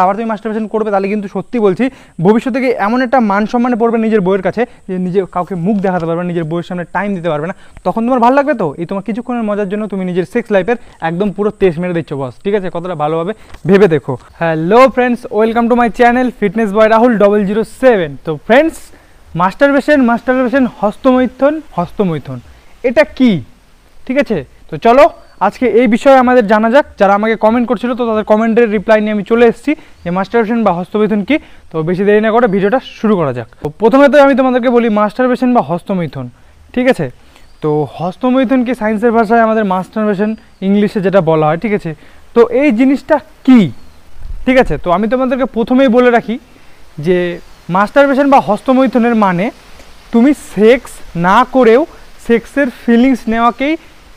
আবার তুমি মাস্টারবেশন করবে তাহলে কিন্তু সত্যি বলছি ভবিষ্যতে গিয়ে এমন একটা মান সম্মানে পড়বে নিজের বইয়ের কাছে যে নিজে কাউকে মুখ দেখাতে পারবে না, নিজের বইয়ের সামনে টাইম দিতে পারবে না। তখন তোমার ভালো লাগবে তো? এই তোমার কিছুক্ষণের মজার জন্য তুমি নিজের সেক্স লাইফের একদম পুরো তেজ মেরে দিচ্ছ বস। ঠিক আছে, কতটা ভালোভাবে ভেবে দেখো। Hello friends, welcome to my channel fitness boy Rahul 007। তো ফ্রেন্ডস, মাস্টারবেশন হস্তমৈথুন এটা কি? ঠিক আছে, তো চলো আজকে এই বিষয়ে আমাদের জানা যাক। যারা আমাকে কমেন্ট করছিল তো তাদের কমেন্টের রিপ্লাই নিয়ে আমি চলে এসেছি যে মাস্টারবেশন বা হস্তমৈথুন কি। তো বেশি দেরি না করে ভিডিওটা শুরু করা যাক। তো প্রথমে তো আমি তোমাদেরকে বলি মাস্টারবেশন বা হস্তমৈথুন। ঠিক আছে, তো হস্তমৈথুনকে সায়েন্সের ভাষায় আমাদের মাস্টারবেশন ইংলিশে যেটা বলা হয়। ঠিক আছে, তো এই জিনিসটা কি? ঠিক আছে, তো আমি তোমাদেরকে প্রথমেই বলে রাখি যে মাস্টারবেশন বা হস্তমৈথুনের মানে তুমি সেক্স না করেও সেক্সের ফিলিংস নেওয়াকেই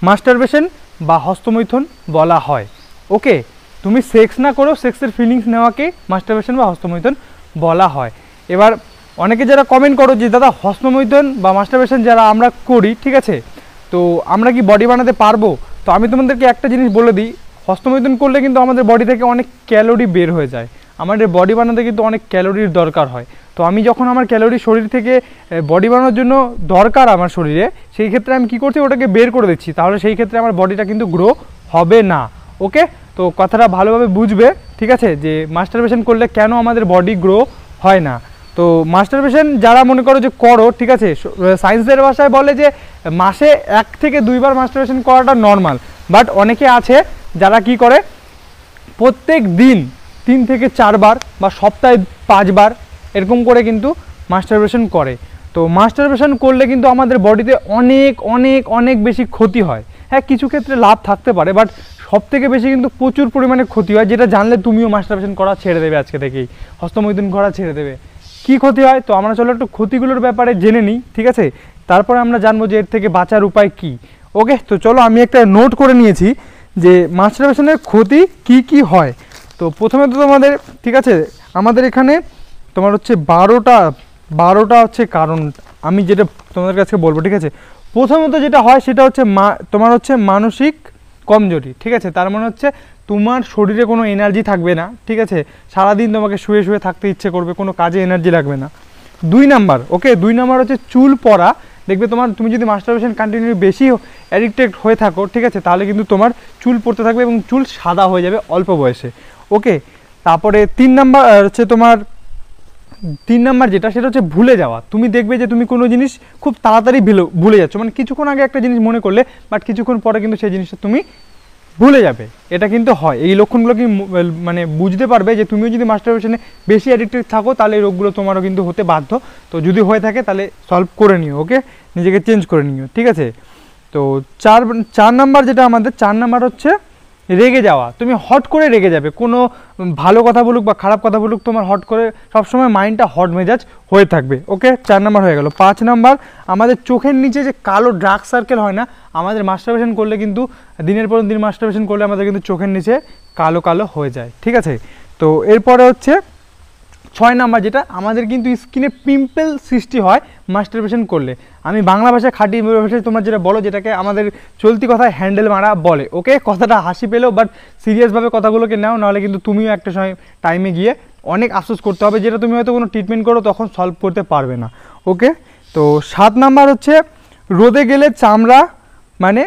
মাস্টারবেশন বা হস্তমৈথুন বলা হয়। ওকে, তুমি সেক্স না করেও সেক্সের ফিলিংস নেওয়াকেই মাস্টারবেশন বা হস্তমৈথুন বলা হয়। এবার অনেকে যারা কমেন্ট করো যে দাদা হস্তমৈথুন বা মাস্টারবেশন যারা আমরা করি, ঠিক আছে, তো আমরা কি বডি বানাতে পারবো? তো আমি তোমাদেরকে একটা জিনিস বলে দিই, হস্তমৈথুন করলে কিন্তু আমাদের বডি থেকে অনেক ক্যালোরি বের হয়ে যায়। আমাদের বডি বানাতে কিন্তু অনেক ক্যালোরির দরকার হয়। তো আমি যখন আমার ক্যালোরি শরীর থেকে বডি বানানোর জন্য দরকার আমার শরীরে, সেই ক্ষেত্রে আমি কী করছি, ওটাকে বের করে দিচ্ছি। তাহলে সেই ক্ষেত্রে আমার বডিটা কিন্তু গ্রো হবে না। ওকে, তো কথাটা ভালোভাবে বুঝবে। ঠিক আছে, যে মাস্টারবেশন করলে কেন আমাদের বডি গ্রো হয় না। তো মাস্টারবেশন যারা মনে করো যে করো, ঠিক আছে, সায়েন্সের ভাষায় বলে যে মাসে 1 থেকে 2 বার মাস্টারবেশন করাটা নর্মাল। বাট অনেকে আছে যারা কি করে প্রত্যেক দিন 3 থেকে 4 বার বা সপ্তাহে 5 বার এরকম করে কিন্তু মাস্টারবেশন করে। তো মাস্টারবেশন করলে কিন্তু আমাদের বডিতে অনেক অনেক অনেক বেশি ক্ষতি হয়। হ্যাঁ, কিছু ক্ষেত্রে লাভ থাকতে পারে, বাট সব থেকে বেশি কিন্তু প্রচুর পরিমাণে ক্ষতি হয়, যেটা জানলে তুমিও মাস্টারবেশন করা ছেড়ে দেবে আজকে থেকেই, হস্তমৈথুন করা ছেড়ে দেবে। কি ক্ষতি হয় তো আমরা চলো একটু ক্ষতিগুলোর ব্যাপারে জেনে নিই। ঠিক আছে, তারপরে আমরা জানবো যে এর থেকে বাঁচার উপায় কি। ওকে, তো চলো আমি একটা নোট করে নিয়েছি যে মাস্টারবেশনের ক্ষতি কি কি হয়। তো প্রথমে তো তোমাদের, ঠিক আছে, আমাদের এখানে তোমার হচ্ছে 12টা হচ্ছে কারণ আমি যেটা তোমাদের কাছে বলবো। ঠিক আছে, প্রথমত যেটা হয় সেটা হচ্ছে তোমার হচ্ছে মানসিক কমজোরি। ঠিক আছে, তার মানে হচ্ছে তোমার শরীরে কোনো এনার্জি থাকবে না। ঠিক আছে, সারাদিন তোমাকে শুয়ে শুয়ে থাকতে ইচ্ছে করবে, কোনো কাজে এনার্জি লাগবে না। 2 নাম্বার, ওকে, 2 নাম্বার হচ্ছে চুল পড়া। দেখবে তুমি যদি মাস্টারবেশন কন্টিনিউ বেশি অ্যাডিক্টেড হয়ে থাকো, ঠিক আছে, তাহলে কিন্তু তোমার চুল পড়তে থাকবে এবং চুল সাদা হয়ে যাবে অল্প বয়সে। ওকে, তারপরে 3 নাম্বার হচ্ছে তোমার 3 নাম্বার যেটা, সেটা হচ্ছে ভুলে যাওয়া। তুমি দেখবে যে তুমি কোনো জিনিস খুব তাড়াতাড়ি ভুলে যাচ্ছ, মানে কিছুক্ষণ আগে একটা জিনিস মনে করলে বাট কিছুক্ষণ পরে কিন্তু সেই জিনিসটা তুমি ভুলে যাবে। এটা কিন্তু হয়। এই লক্ষণগুলো কি মানে বুঝতে পারবে যে তুমিও যদি মাস্টারবেশনে বেশি অ্যাডিক্টেড থাকো তাহলে এই রোগগুলো তোমারও কিন্তু হতে বাধ্য। তো যদি হয়ে থাকে তাহলে সলভ করে নিও। ওকে, নিজেকে চেঞ্জ করে নিও। ঠিক আছে, তো 4 নাম্বার যেটা আমাদের, 4 নাম্বার হচ্ছে রেগে যাওয়া। তুমি হট করে রেগে যাবে, কোনো ভালো কথা বলুক বা খারাপ কথা বলুক, তোমার হট করে সবসময় মাইন্ডটা হট মেজাজ হয়ে থাকবে। ওকে, 4 নাম্বার হয়ে গেল। 5 নাম্বার আমাদের চোখের নিচে যে কালো ডার্ক সার্কেল হয় না, আমাদের মাস্টারবেশন করলে কিন্তু দিনের পর দিন মাস্টারবেশন করলে আমাদের কিন্তু চোখের নিচে কালো কালো হয়ে যায়। ঠিক আছে, তো এরপরে হচ্ছে 6 নাম্বার যেটা, আমাদের কিন্তু স্কিনে পিম্পল সৃষ্টি হয় মাস্টারবেশন করলে। আমি বাংলা ভাষায় খাঁটি ভাষায় তোমরা যেটা বলো, যেটাকে আমাদের চলতি কথায় হ্যান্ডেল মারা বলে। ওকে, কথাটা হাসি পেলেও বাট সিরিয়াসভাবে কথাগুলোকে নাও, নাহলে কিন্তু তুমিও একটা সময় টাইমে গিয়ে অনেক আফসোস করতে হবে, যেটা তুমি হয়তো কোনো ট্রিটমেন্ট করো তখন সলভ করতে পারবে না। ওকে, তো 7 নাম্বার হচ্ছে রোদে গেলে চামড়া মানে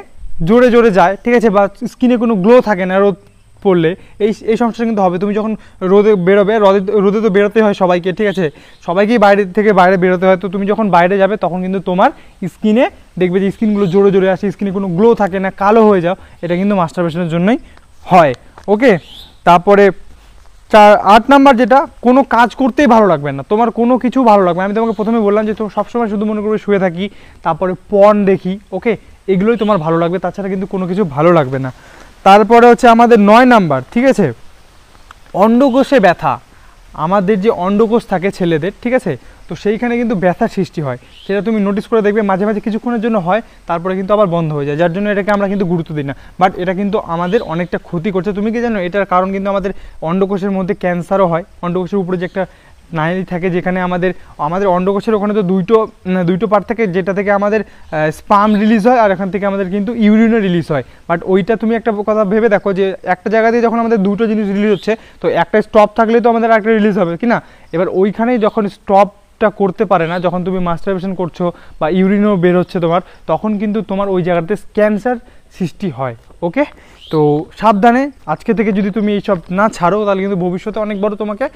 জোরে জোরে যায়। ঠিক আছে, বা স্কিনে কোনো গ্লো থাকে না রোদ পড়লে, এই সমস্যাটা কিন্তু হবে। তুমি যখন রোদে বেরোবে, রোদে তো বেরোতে হয় সবাইকে, ঠিক আছে, সবাইকেই বাইরে বেরোতে হয়। তো তুমি যখন বাইরে যাবে তখন কিন্তু তোমার স্কিনে দেখবে যে স্কিনগুলো জোরে জোরে আসে, স্কিনে কোনো গ্লো থাকে না, কালো হয়ে যাও। এটা কিন্তু মাস্টারবেশনের জন্যই হয়। ওকে, তারপরে 8 নাম্বার যেটা, কোনো কাজ করতেই ভালো লাগবে না, তোমার কোনো কিছু ভালো লাগবে না। আমি তোমাকে প্রথমে বললাম যে তুমি সবসময় শুধু মনে করবে শুয়ে থাকি, তারপরে পর্ন দেখি। ওকে, এগুলোই তোমার ভালো লাগবে, তাছাড়া কিন্তু কোনো কিছু ভালো লাগবে না। তারপরে হচ্ছে আমাদের 9 নাম্বার, ঠিক আছে, অন্ডকোষে ব্যথা। আমাদের যে অন্ডকোষ থাকে ছেলেদের, ঠিক আছে, তো সেইখানে কিন্তু ব্যথা সৃষ্টি হয়। সেটা তুমি নোটিস করে দেখবে, মাঝে মাঝে কিছুক্ষণের জন্য হয়, তারপরে কিন্তু আবার বন্ধ হয়ে যায়, যার জন্য এটাকে আমরা কিন্তু গুরুত্ব দিই না। বাট এটা কিন্তু আমাদের অনেকটা ক্ষতি করছে। তুমি কি জানো এটার কারণ কিন্তু আমাদের অন্ডকোষের মধ্যে ক্যান্সারও হয়। অন্ডকোষের উপরে যে একটা নালী থাকে, যেখানে আমাদের অন্ডকোষের ওখানে তো দুটো পার্ট থাকে, যেটা থেকে আমাদের স্পার্ম রিলিজ হয় আর এখান থেকে আমাদের কিন্তু ইউরিনও রিলিজ হয়। বাট ওইটা তুমি একটা কথা ভেবে দেখো যে একটা জায়গা দিয়ে যখন আমাদের দুটো জিনিস রিলিজ হচ্ছে, তো একটা স্টপ থাকলে তো আমাদের একটা রিলিজ হবে কি না। এবার ওইখানেই যখন স্টপটা করতে পারে না, যখন তুমি মাস্টারবেশন করছো বা ইউরিনও বের হচ্ছে তোমার, তখন কিন্তু তোমার ওই জায়গাতে ক্যান্সার সৃষ্টি হয়। ওকে, তো সাবধানে আজকে থেকে যদি তুমি এইসব না ছাড়ো, তাহলে কিন্তু ভবিষ্যতে অনেক বড় তোমাকে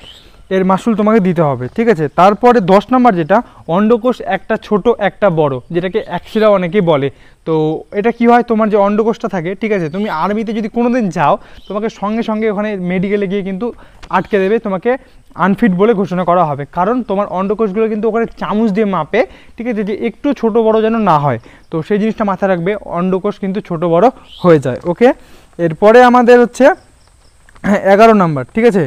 এর মাসুল তোমাকে দিতে হবে, ঠিক আছে। তারপরে 10 নম্বর যেটা, অন্ডকোষ একটা ছোট একটা বড়, যেটাকে অ্যাক্সিলা অনেকেই বলে। তো এটা কি হয়, তোমার যে অন্ডকোষটা থাকে, ঠিক আছে, তুমি আর্মিতে যদি কোনো দিন যাও, তোমাকে সঙ্গে সঙ্গে ওখানে মেডিকেলে গিয়ে কিন্তু আটকে দেবে, তোমাকে আনফিট বলে ঘোষণা করা হবে। কারণ তোমার অন্ডকোষগুলো কিন্তু ওখানে চামচ দিয়ে মাপে, ঠিক আছে, যে একটু ছোট বড় যেন না হয়। তো সেই জিনিসটা মাথায় রাখবে, অন্ডকোষ কিন্তু ছোট বড় হয়ে যায়। ওকে, এরপরে আমাদের হচ্ছে 11 নম্বর, ঠিক আছে,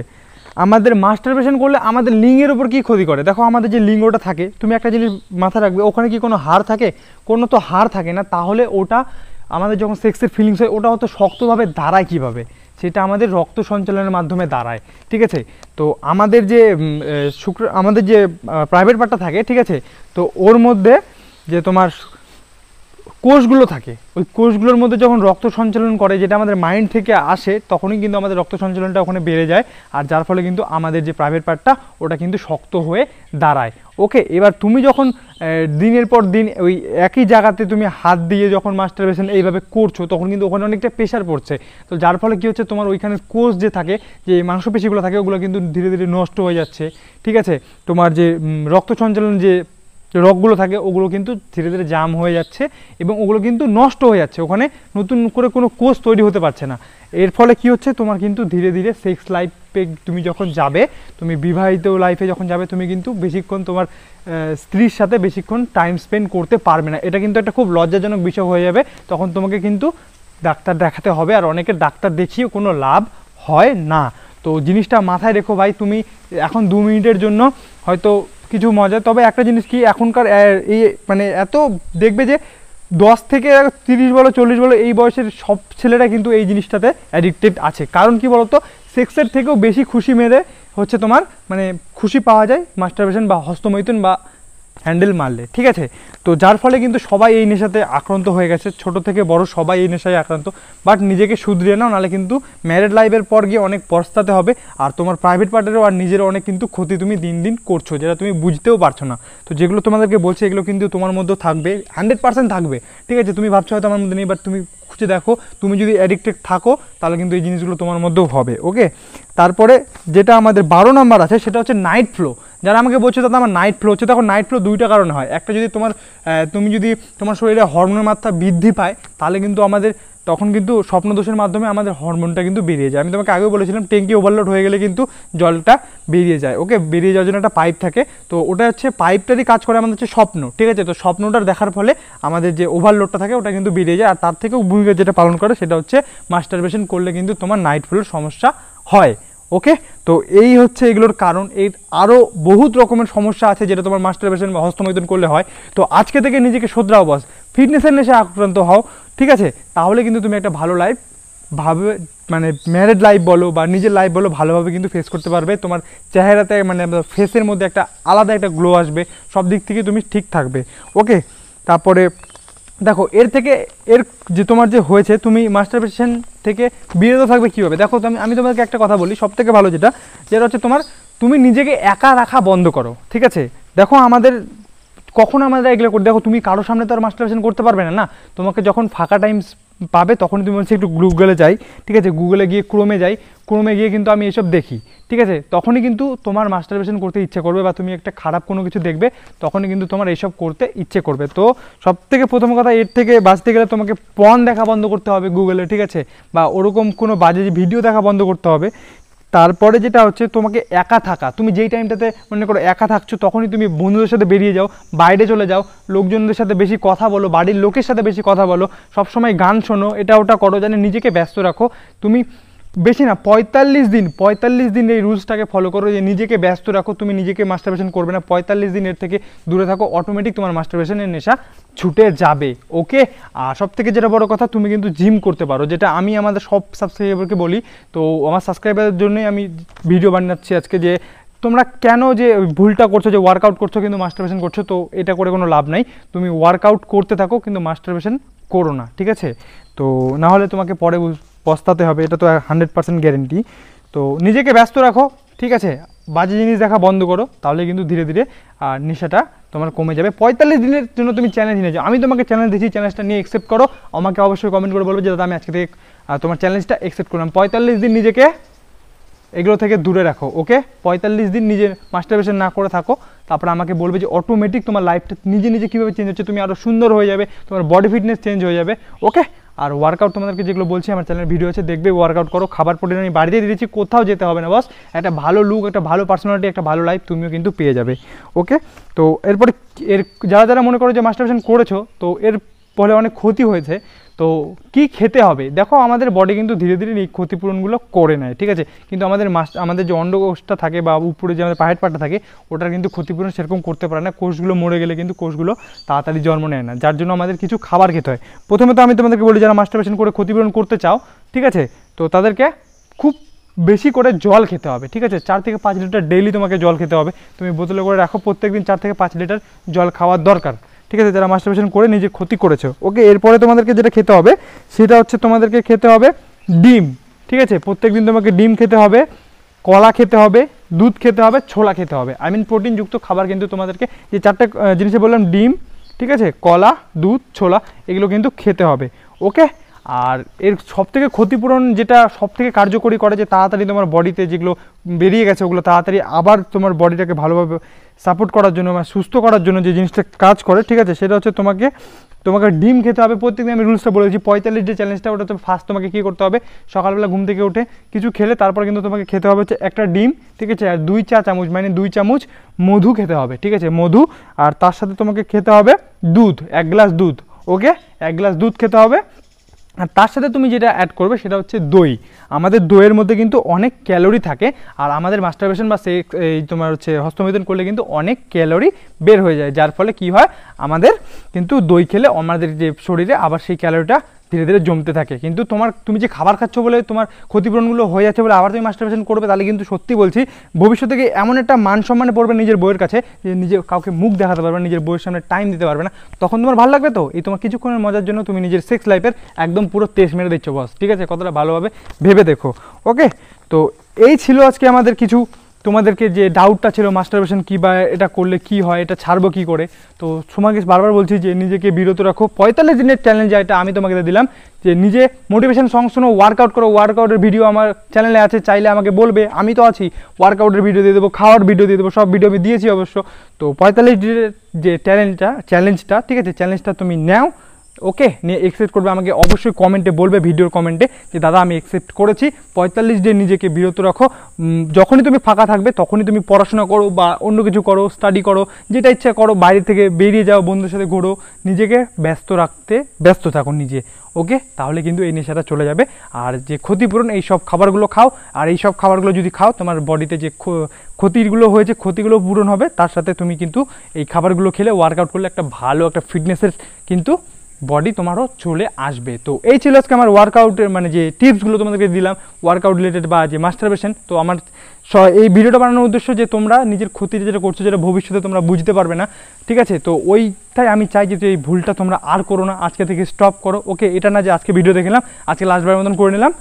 আমাদের মাস্টারবেশন করলে আমাদের লিঙ্গের উপর কী ক্ষতি করে। দেখো আমাদের যে লিঙ্গটা থাকে, তুমি একটা জিনিস মাথায় রাখবে, ওখানে কি কোনো হাড় থাকে? কোনো তো হাড় থাকে না। তাহলে ওটা আমাদের যখন সেক্সের ফিলিংস হয়, ওটা অত শক্তভাবে দাঁড়ায় কীভাবে? সেটা আমাদের রক্ত সঞ্চালনের মাধ্যমে দাঁড়ায়, ঠিক আছে। তো আমাদের যে আমাদের যে প্রাইভেট পার্টটা থাকে, ঠিক আছে, তো ওর মধ্যে যে তোমার কোষগুলো থাকে, ওই কোষগুলোর মধ্যে যখন রক্ত সঞ্চালন করে, যেটা আমাদের মাইন্ড থেকে আসে, তখনই কিন্তু আমাদের রক্ত সঞ্চালনটা ওখানে বেড়ে যায়, আর যার ফলে কিন্তু আমাদের যে প্রাইভেট পার্টটা ওটা কিন্তু শক্ত হয়ে দাঁড়ায়। ওকে, এবার তুমি যখন দিনের পর দিন ওই একই জায়গাতে তুমি হাত দিয়ে যখন মাস্টারবেশন এইভাবে করছো, তখন কিন্তু ওখানে অনেকটা প্রেশার পড়ছে। তো যার ফলে কী হচ্ছে, তোমার ওইখানে কোষ যে থাকে, যে মাংসপেশিগুলো থাকে, ওগুলো কিন্তু ধীরে ধীরে নষ্ট হয়ে যাচ্ছে, ঠিক আছে। তোমার যে রক্ত সঞ্চালন যে রগগুলো থাকে, ওগুলো কিন্তু ধীরে ধীরে জাম হয়ে যাচ্ছে এবং ওগুলো কিন্তু নষ্ট হয়ে যাচ্ছে, ওখানে নতুন করে কোনো কোষ তৈরি হতে পারছে না। এর ফলে কি হচ্ছে, তোমার কিন্তু ধীরে ধীরে সেক্স লাইফে তুমি যখন যাবে, তুমি বিবাহিত লাইফে যখন যাবে, তুমি কিন্তু বেশিক্ষণ তোমার স্ত্রীর সাথে বেশিক্ষণ টাইম স্পেন্ড করতে পারবে না। এটা কিন্তু একটা খুব লজ্জাজনক বিষয় হয়ে যাবে। তখন তোমাকে কিন্তু ডাক্তার দেখাতে হবে, আর অনেকের ডাক্তার দেখিয়েও কোনো লাভ হয় না। তো জিনিসটা মাথায় রেখো ভাই। তুমি এখন 2 মিনিটের জন্য হয়তো কিছু মজা, তবে একটা জিনিস কি, এখনকার এই মানে এত দেখবে যে 10 থেকে 30 বলো 40 বলো, এই বয়সের সব ছেলেরা কিন্তু এই জিনিসটাতে অ্যাডিক্টেড আছে। কারণ কি বলতো, সেক্সের থেকেও বেশি খুশি মেয়েদের হচ্ছে তোমার মানে খুশি পাওয়া যায় মাস্টারবেশন বা হস্তমৈথুন বা হ্যান্ডেল মারলে, ঠিক আছে। তো যার ফলে কিন্তু সবাই এই নেশাতে আক্রান্ত হয়ে গেছে, ছোট থেকে বড় সবাই এই নেশায় আক্রান্ত। বাট নিজেকে শুধরিয়ে নাও, নাহলে কিন্তু ম্যারেড লাইফের পর গিয়ে অনেক পস্তাতে হবে, আর তোমার প্রাইভেট পার্টনেরও আর নিজেরও অনেক কিন্তু ক্ষতি তুমি দিন দিন করছো, যেটা তুমি বুঝতেও পারছো না। তো যেগুলো তোমাদেরকে বলছে, এগুলো কিন্তু তোমার মধ্যেও থাকবে, 100% থাকবে, ঠিক আছে। তুমি ভাবছো হয়তো আমার মধ্যে নেই, বাট তুমি খুঁজে দেখো, তুমি যদি অ্যাডিক্টেড থাকো, তাহলে কিন্তু এই জিনিসগুলো তোমার মধ্যেও হবে। ওকে, তারপরে যেটা আমাদের 12 নম্বর আছে, সেটা হচ্ছে নাইট ফ্লো। যারা আমাকে বলছে দাদা আমার নাইট ফ্লো হচ্ছে, দেখো নাইট ফ্লো দুইটা কারণে হয়। একটা, যদি তুমি যদি তোমার শরীরে হরমোনের মাত্রা বৃদ্ধি পায়, তাহলে কিন্তু আমাদের তখন কিন্তু স্বপ্নদোষের মাধ্যমে আমাদের হরমোনটা কিন্তু বেরিয়ে যায়। আমি তোমাকে আগেও বলেছিলাম, ট্যাঙ্কি ওভারলোড হয়ে গেলে কিন্তু জলটা বেরিয়ে যায়। ওকে, বেরিয়ে যাওয়ার জন্য একটা পাইপ থাকে, তো ওটা হচ্ছে পাইপটারই কাজ করে আমাদের হচ্ছে স্বপ্ন, ঠিক আছে। তো স্বপ্নটার দেখার ফলে আমাদের যে ওভারলোডটা থাকে ওটা কিন্তু বেরিয়ে যায়, আর তার থেকেও ভূমিকা যেটা পালন করে সেটা হচ্ছে মাস্টারবেশন করলে কিন্তু তোমার নাইট ফ্লোর সমস্যা হয়। ওকে, তো এই হচ্ছে এগুলোর কারণ। এই আরও বহুত রকমের সমস্যা আছে যেটা তোমার মাস্টারবেশন বা হস্তমৈথুন করলে হয়। তো আজকে থেকে নিজেকে শোধরাও বস, ফিটনেসের নেশায় আক্রান্ত হও, ঠিক আছে। তাহলে কিন্তু তুমি একটা ভালো লাইফ মানে ম্যারেড লাইফ বলো বা নিজের লাইফ বলো, ভালোভাবে কিন্তু ফেস করতে পারবে। তোমার চেহারাতে মানে ফেসের মধ্যে একটা আলাদা একটা গ্লো আসবে, সব দিক থেকে তুমি ঠিক থাকবে। ওকে, তারপরে দেখো এর যে তোমার যে হয়েছে, তুমি মাস্টারবেশন থেকে বিরত থাকবে কীভাবে। দেখো আমি তোমাকে একটা কথা বলি, সব থেকে ভালো যেটা হচ্ছে তুমি নিজেকে একা রাখা বন্ধ করো, ঠিক আছে। দেখো কখন আমাদের এগুলো করে, দেখো তুমি কারোর সামনে তো আর মাস্টারবেশন করতে পারবে না, তোমাকে যখন ফাঁকা টাইম পাবে তখন তুমি বলছো একটু গুগলে যাই, ঠিক আছে, গুগলে গিয়ে ক্রোমে গিয়ে কিন্তু আমি এসব দেখি, ঠিক আছে। তখনই কিন্তু তোমার মাস্টারবেশন করতে ইচ্ছে করবে, বা তুমি একটা খারাপ কোনো কিছু দেখবে, তখনই কিন্তু তোমার এইসব করতে ইচ্ছে করবে। তো সব থেকে প্রথম কথা, এর থেকে বাঁচতে গেলে তোমাকে পর্ন দেখা বন্ধ করতে হবে গুগলে, ঠিক আছে, বা ওরকম কোনো বাজে ভিডিও দেখা বন্ধ করতে হবে। তারপরে যেটা হচ্ছে, তোমাকে একা থাকা, তুমি যেই টাইমটাতে মনে করো একা থাকছো, তখনই তুমি বন্ধুদের সাথে বেরিয়ে যাও, বাইরে চলে যাও, লোকজনদের সাথে বেশি কথা বলো, বাড়ির লোকের সাথে বেশি কথা বলো, সবসময় গান শোনো, এটা ওটা করো, যেন নিজেকে ব্যস্ত রাখো। তুমি বেশি না 45 দিন এই রুলসটাকে ফলো করো, যে নিজেকে ব্যস্ত রাখো, তুমি নিজেকে মাস্টারবেশন করবে না, 45 দিনের থেকে দূরে থাকো, অটোমেটিক তোমার মাস্টারবেশনের নেশা ছুটে যাবে। ওকে, আর সব থেকে যেটা বড় কথা, তুমি কিন্তু জিম করতে পারো, যেটা আমি আমাদের সব সাবস্ক্রাইবারকে বলি। তো আমার সাবস্ক্রাইবারের জন্যই আমি ভিডিও বানাচ্ছি আজকে, যে তোমরা কেন যে ভুলটা করছো যে ওয়ার্কআউট করছো কিন্তু মাস্টারবেশন করছো, তো এটা করে কোনো লাভ নাই। তুমি ওয়ার্কআউট করতে থাকো কিন্তু মাস্টারবেশন করো না, ঠিক আছে? তো না হলে তোমাকে পরে পস্তাতে হবে, এটা তো 100% গ্যারেন্টি। তো নিজেকে ব্যস্ত রাখো, ঠিক আছে? বাজে জিনিস দেখা বন্ধ করো, তাহলে কিন্তু ধীরে ধীরে নেশাটা তোমার কমে যাবে। 45 দিনের জন্য তুমি চ্যালেঞ্জ নিয়ে যাও। আমি তোমাকে চ্যালেঞ্জ দিচ্ছি, চ্যালেঞ্জটা নিয়ে অ্যাকসেপ্ট করো। আমাকে অবশ্যই কমেন্ট করে বলবো যে দাদা আমি আজকে থেকে তোমার চ্যালেঞ্জটা অ্যাকসেপ্ট করলাম। 45 দিন নিজেকে এগুলো থেকে দূরে রাখো, ওকে? 45 দিন নিজে মাস্টারবেশন না করে থাকো, তারপরে আমাকে বলবে যে অটোমেটিক তোমার লাইফটা নিজে নিজে কীভাবে চেঞ্জ হচ্ছে, তুমি আরও সুন্দর হয়ে যাবে, তোমার বডি ফিটনেস চেঞ্জ হয়ে যাবে, ওকে? আর ওয়ার্কআউট তোমাদেরকে যেগুলো বলছি আমার চ্যানেলের ভিডিও আছে, দেখবে, ওয়ার্কআউট করো। খাবার প্রোটিন আমি বাড়িতে দিয়েছি, কোথাও যেতে হবে না, বস একটা ভালো লুক, একটা ভালো পার্সোনালিটি, একটা ভালো লাইফ তুমিও কিন্তু পেয়ে যাবে, ওকে? তো এরপরে যারা যারা মনে করো যে মাস্টারবেশন করেছো, তো এর ফলে অনেক ক্ষতি হয়েছে, তো কি খেতে হবে? দেখো আমাদের বডি কিন্তু ধীরে ধীরে এই ক্ষতিপূরণগুলো করে নেয়, ঠিক আছে? কিন্তু আমাদের যে অন্ডকোষটা থাকে বা উপরে যে আমাদের পায়ের পাটা থাকে, ওটার কিন্তু ক্ষতিপূরণ সেরকম করতে পারে না। কোষগুলো মরে গেলে কিন্তু কোষগুলো তাড়াতাড়ি জন্ম নেয় না, যার জন্য আমাদের কিছু খাবার খেতে হয়। প্রথমে তো আমি তোমাদেরকে বলি, যারা মাস্টারবেশন করে ক্ষতিপূরণ করতে চাও, ঠিক আছে, তো তাদেরকে খুব বেশি করে জল খেতে হবে, ঠিক আছে? 4 থেকে 5 লিটার ডেইলি তোমাকে জল খেতে হবে। তুমি বোতলে করে রাখো, প্রত্যেকদিন 4 থেকে 5 লিটার জল খাওয়ার দরকার, ঠিক আছে? যারা মাস্টারবেশন করে নিজে ক্ষতি করেছো, ওকে? এরপরে তোমাদেরকে যেটা খেতে হবে সেটা হচ্ছে তোমাদেরকে খেতে হবে ডিম, ঠিক আছে? প্রত্যেকদিন তোমাকে ডিম খেতে হবে, কলা খেতে হবে, দুধ খেতে হবে, ছোলা খেতে হবে। প্রোটিনযুক্ত খাবার কিন্তু তোমাদেরকে যে 4টে জিনিসে বললাম, ডিম, ঠিক আছে, কলা, দুধ, ছোলা, এগুলো কিন্তু খেতে হবে, ওকে? আর এর সবথেকে ক্ষতিপূরণ যেটা সবথেকে কার্যকরী করে, যে তাড়াতাড়ি তোমার বডিতে যেগুলো বেরিয়ে গেছে ওগুলো তাড়াতাড়ি আবার তোমার বডিটাকে ভালোভাবে সাপোর্ট করার জন্য বা সুস্থ করার জন্য যে জিনিসটা কাজ করে, ঠিক আছে, সেটা হচ্ছে তোমাকে ডিম খেতে হবে প্রত্যেকদিন। আমি রুলসটা বলেছি, 45 যে চ্যালেঞ্জটা, ওটা তো ফার্স্ট তোমাকে কী করতে হবে, সকালবেলা ঘুম থেকে উঠে কিছু খেলে তারপর কিন্তু তোমাকে খেতে হবে হচ্ছে একটা ডিম, ঠিক আছে, আর 2 চা চামচ মানে 2 চামচ মধু খেতে হবে, ঠিক আছে, মধু। আর তার সাথে তোমাকে খেতে হবে দুধ, 1 গ্লাস দুধ, ওকে? 1 গ্লাস দুধ খেতে হবে। আর তার সাথে তুমি যেটা অ্যাড করবে সেটা হচ্ছে দই। আমাদের দইয়ের মধ্যে কিন্তু অনেক ক্যালোরি থাকে, আর আমাদের মাস্টারবেশন বা এই তোমার হচ্ছে হস্তমৈথুন করলে কিন্তু অনেক ক্যালোরি বের হয়ে যায়, যার ফলে কি হয়, আমাদের কিন্তু দই খেলে আমাদের যে শরীরে আবার সেই ক্যালোরিটা ধীরে ধীরে জমতে থাকে। কিন্তু তুমি যে খাবার খাচ্ছ বলে তোমার ক্ষতিপূরণগুলো হয়ে যাচ্ছে বলে আবার তুমি মাস্টারবেশন করবে, তাহলে কিন্তু সত্যি বলছি ভবিষ্যতে গিয়ে এমন একটা মান সম্মানে পড়বে নিজের বইয়ের কাছে, যে নিজে কাউকে মুখ দেখাতে পারবে না, নিজের বইয়ের সামনে টাইম দিতে পারবে না। তখন তোমার ভালো লাগবে তো? এই তোমার কিছুক্ষণের মজার জন্য তুমি নিজের সেক্স লাইফের একদম পুরো তেজ মেরে দিচ্ছ, বস, ঠিক আছে? কতটা ভালোভাবে ভেবে দেখো, ওকে? তো এই ছিল আজকে আমাদের কিছু, তোমাদেরকে যে ডাউটটা ছিল মাস্টারবেশন কী, বা এটা করলে কি হয়, এটা ছাড়বো কী করে। তো তোমাকে বারবার বলছি যে নিজেকে বিরত রাখো। 45 দিনের চ্যালেঞ্জ এটা আমি তোমাকে দিলাম, যে নিজে মোটিভেশন সং শোনো, ওয়ার্কআউট করো। ওয়ার্কআউটের ভিডিও আমার চ্যানেলে আছে, চাইলে আমাকে বলবে, আমি তো আছি। ওয়ার্কআউটের ভিডিও দিয়ে দেবো, খাওয়ার ভিডিও দিয়ে দেবো, সব ভিডিও আমি দিয়েছি অবশ্য। তো 45 দিনের যে চ্যালেঞ্জটা, ঠিক আছে, চ্যালেঞ্জটা তুমি নাও, ওকে? নিয়ে অ্যাকসেপ্ট করবে, আমাকে অবশ্যই কমেন্টে বলবে, ভিডিওর কমেন্টে, যে দাদা আমি অ্যাকসেপ্ট করেছি। 45 দিন নিজেকে বিরত রাখো। যখনই তুমি ফাঁকা থাকবে তখনই তুমি পড়াশোনা করো বা অন্য কিছু করো, স্টাডি করো, যেটা ইচ্ছা করো, বাইরে থেকে বেরিয়ে যাও, বন্ধুদের সাথে ঘোরো, নিজেকে ব্যস্ত থাকো নিজে, ওকে? তাহলে কিন্তু এই নেশাটা চলে যাবে। আর যে ক্ষতিপূরণ, এই সব খাবারগুলো খাও, আর এই সব খাবারগুলো যদি খাও, তোমার বডিতে যে ক্ষতিগুলো হয়েছে ক্ষতিগুলো পূরণ হবে। তার সাথে তুমি কিন্তু এই খাবারগুলো খেলে ওয়ার্কআউট করলে একটা ভালো একটা ফিটনেসের কিন্তু বডি তোমারও চলে আসবে। তো এই ছিল আজকে আমার ওয়ার্কআউটের মানে যে টিপসগুলো তোমাদেরকে দিলাম ওয়ার্কআউট রিলেটেড বা যে মাস্টারবেশন। তো আমার এই ভিডিওটা বানানোর উদ্দেশ্য যে তোমরা নিজের ক্ষতি যেটা করছো, যেটা ভবিষ্যতে তোমরা বুঝতে পারবে না, ঠিক আছে? তো ওইটাই আমি চাই যে এই ভুলটা তোমরা আর করো না, আজকে থেকে স্টপ করো, ওকে? এটা না যে আজকে ভিডিও দেখলাম, আজকে লাস্টবারের মতন করে নিলাম,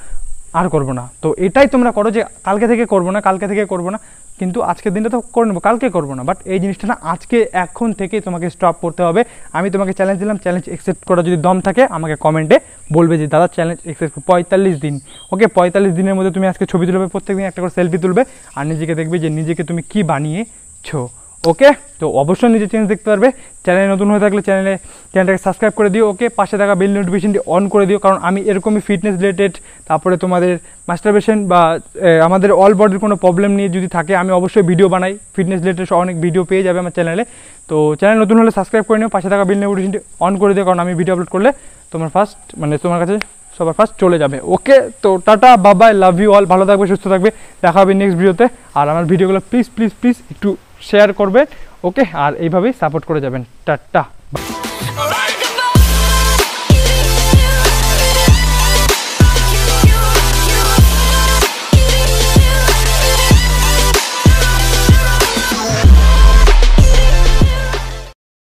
আর করবো না। তো এটাই তোমরা করো যে কালকে থেকে করবো না, কিন্তু আজকের দিনটা তো করে নেবো, কালকে করবো না, বাট এই জিনিসটা না আজকে এখন থেকে তোমাকে স্টপ করতে হবে। আমি তোমাকে চ্যালেঞ্জ দিলাম, চ্যালেঞ্জ অ্যাকসেপ্ট করা যদি দম থাকে আমাকে কমেন্টে বলবে যে দাদা চ্যালেঞ্জ অ্যাকসেপ্ট 45 দিন, ওকে? 45 দিনের মধ্যে তুমি আজকে ছবি তুলবে, প্রত্যেকদিন একটা করে সেলফি তুলবে, আর নিজেকে দেখবে যে নিজেকে তুমি কি বানিয়েছো, ওকে? তো অবশ্যই নিজে চেঞ্জ দেখতে পারবে। চ্যানেলে নতুন হয়ে থাকলে চ্যানেলটাকে সাবস্ক্রাইব করে দিও, ওকে? পাশে থাকা বেল নোটিফিকেশনটি অন করে দিও, কারণ আমি এরকমই ফিটনেস রিলেটেড, তারপরে তোমাদের মাস্টারবেশন বা আমাদের অল বডির কোনো প্রবলেম নিয়ে যদি থাকে, আমি অবশ্যই ভিডিও বানাই ফিটনেস রিলেটেড, অনেক ভিডিও পেয়ে যাবে আমার চ্যানেলে। তো চ্যানেল নতুন হলে সাবস্ক্রাইব করে নিও, পাশে থাকা বেল নোটিফিকেশনটি অন করে দিও, কারণ আমি ভিডিও আপলোড করলে তোমার তোমার কাছে সবার ফার্স্ট চলে যাবে, ওকে? তো টাটা, বাবাই, লাভ ইউ অল, ভালো থাকবে, সুস্থ থাকবে, দেখা হবে নেক্সট ভিডিওতে। আর আমার ভিডিওগুলো প্লিজ একটু শেয়ার করবেন, ওকে? আর এইভাবেই সাপোর্ট করে যাবেন। টাটা।